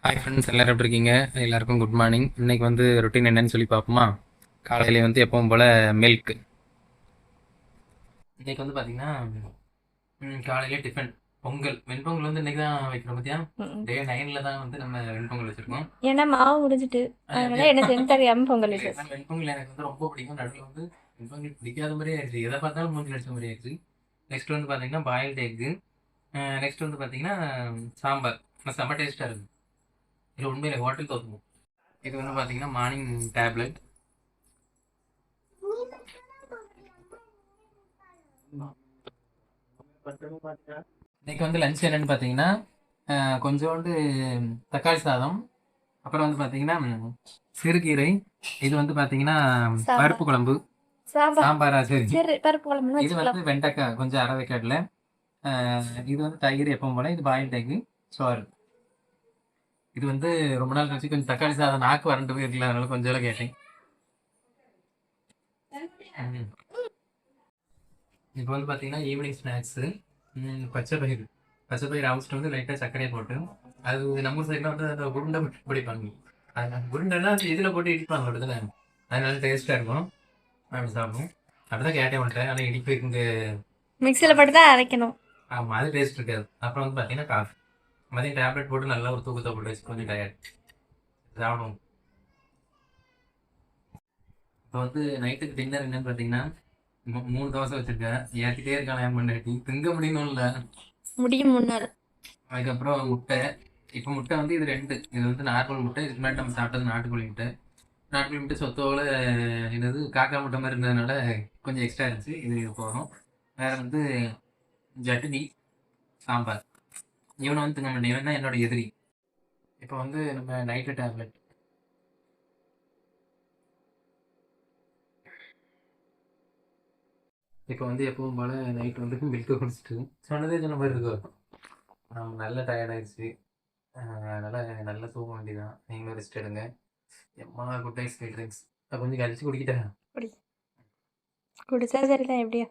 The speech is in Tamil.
ஹாய் ஃப்ரெண்ட்ஸ், எல்லோரும் எப்படி இருக்கீங்க? எல்லாருக்கும் குட் மார்னிங். இன்றைக்கி வந்து ரொட்டீன் என்னன்னு சொல்லி பார்ப்போமா? காலையில் வந்து எப்பவும் போல் மில்க். இன்றைக்கி வந்து பார்த்திங்கன்னா காலையிலே டிஃபன் பொங்கல். வெண்பொங்கல் வந்து இன்றைக்கி தான் வைக்கிறோம். பார்த்தியா, டே 9ல் தான் வந்து நம்ம வெண்பொங்கல் வச்சுருக்கோம். ஏன்னா மாவு முடிஞ்சிட்டு அதனால என்ன செஞ்சு தெரியாமல் பொங்கல் வச்சு. வெண்பொங்கல் எனக்கு வந்து ரொம்ப பிடிக்கும். நடுவில் வந்து வெண்பொங்கல் பிடிக்காத மாதிரியே ஆயிடுச்சு. எதை பார்த்தாலும் மூஞ்சி அடிச்ச மாதிரி ஆயிடுச்சு. நெக்ஸ்ட் வந்து பார்த்திங்கன்னா பாயில்டு எக்கு. நெக்ஸ்ட் வந்து பார்த்திங்கன்னா சாம்பார். செம்ம டேஸ்ட்டாக இருக்குது. இது உண்மையிலே ஹோட்டல் தோற்றுவோம். இது வந்து பார்த்தீங்கன்னா மார்னிங் டேப்லெட். இன்னைக்கு வந்து லஞ்ச் என்னன்னு பார்த்தீங்கன்னா கொஞ்சோண்டு தக்காளி சாதம், அப்புறம் வந்து பார்த்தீங்கன்னா சிறுகீரை, இது வந்து பார்த்தீங்கன்னா பருப்பு குழம்பு, சாம்பாரா சரி பருப்பு குழம்பு, இது வந்து வெண்டைக்காய் கொஞ்சம் அரவைக்காட்டில், இது வந்து தயிர் எப்பவும் போல, இது பாயில் எக்கு, சோறு. இது வந்து ரொம்ப நாள் கழிச்சு கொஞ்சம் தக்காளி சாதம் நாக்கு வறண்டு போயிருக்கல, அதனால கொஞ்சம் கேட்டேன். இப்போ வந்து பார்த்தீங்கன்னா ஈவினிங் ஸ்நாக்ஸு பச்சை பயிர் அவிச்சிட்டு வந்து லைட்டாக சர்க்கரையை போட்டு, அது நம்ம சைடில் வந்து அந்த உருண்டை பிடிப்பாங்க. அது உருண்டைலாம் அது இதில் போட்டு இடிப்பாங்க அப்படிதானே, அது நல்லா டேஸ்ட்டாக இருக்கும். அப்படி சாப்பிடும். அப்படிதான் கேட்டேன் வந்துட்டேன். ஆனால் இடிப்பு இங்கே மிக்சியில் போட்டு தான் அரைக்கணும். ஆமாம், அது டேஸ்ட் இருக்காது. அப்புறம் வந்து பார்த்தீங்கன்னா காஃபி. மதியம் டேப்லெட் போட்டு நல்லா ஒரு தூக்கத்தை போட்டு வச்சு கொஞ்சம் டயர்ட் சாப்பிடுவோம். இப்போ வந்து நைட்டுக்கு டின்னர் என்னன்னு பார்த்தீங்கன்னா 3 தோசை வச்சிருக்கேன். ஏற்றிட்டே இருக்கான் என் பண்ணி திங்க முடியணும்ல. முடியும் முன்னால். அதுக்கப்புறம் முட்டை. இப்போ முட்டை வந்து இது 2. இது வந்து நார்மல் முட்டை. இதுக்கு முன்னாடி நம்ம சாப்பிட்டது நாட்டுக்கோழி முட்டை. நாட்டுக்கோழி முட்டை சொத்தோட என்னது காக்கா முட்டை மாதிரி இருந்ததுனால கொஞ்சம் எக்ஸ்ட்ரா இருந்துச்சு. இது போதும். வேறு வந்து சட்னி, சாம்பார். இவனை வந்து திங்க மாட்டேன். இவன் தான் என்னோட எதிரி. இப்போ வந்து நம்ம நைட்டு டேப்லெட். இப்போ வந்து எப்பவும் போல் நைட்டு வந்து மில்க்கு குடிச்சிட்டு சொன்ன மாதிரி இருக்கும். நல்ல டயர்ட் ஆயிடுச்சு. அதனால் நல்லா தூங்க வேண்டியதான். நீங்களும் ரெஸ்ட் எடுங்க. எம்மா குட் நைட் ஸ்வீட் ட்ரிங்க்ஸ். கொஞ்சம் கழிச்சு குடிக்கிட்டேன். குடிச்சா சரிதான் எப்படியா.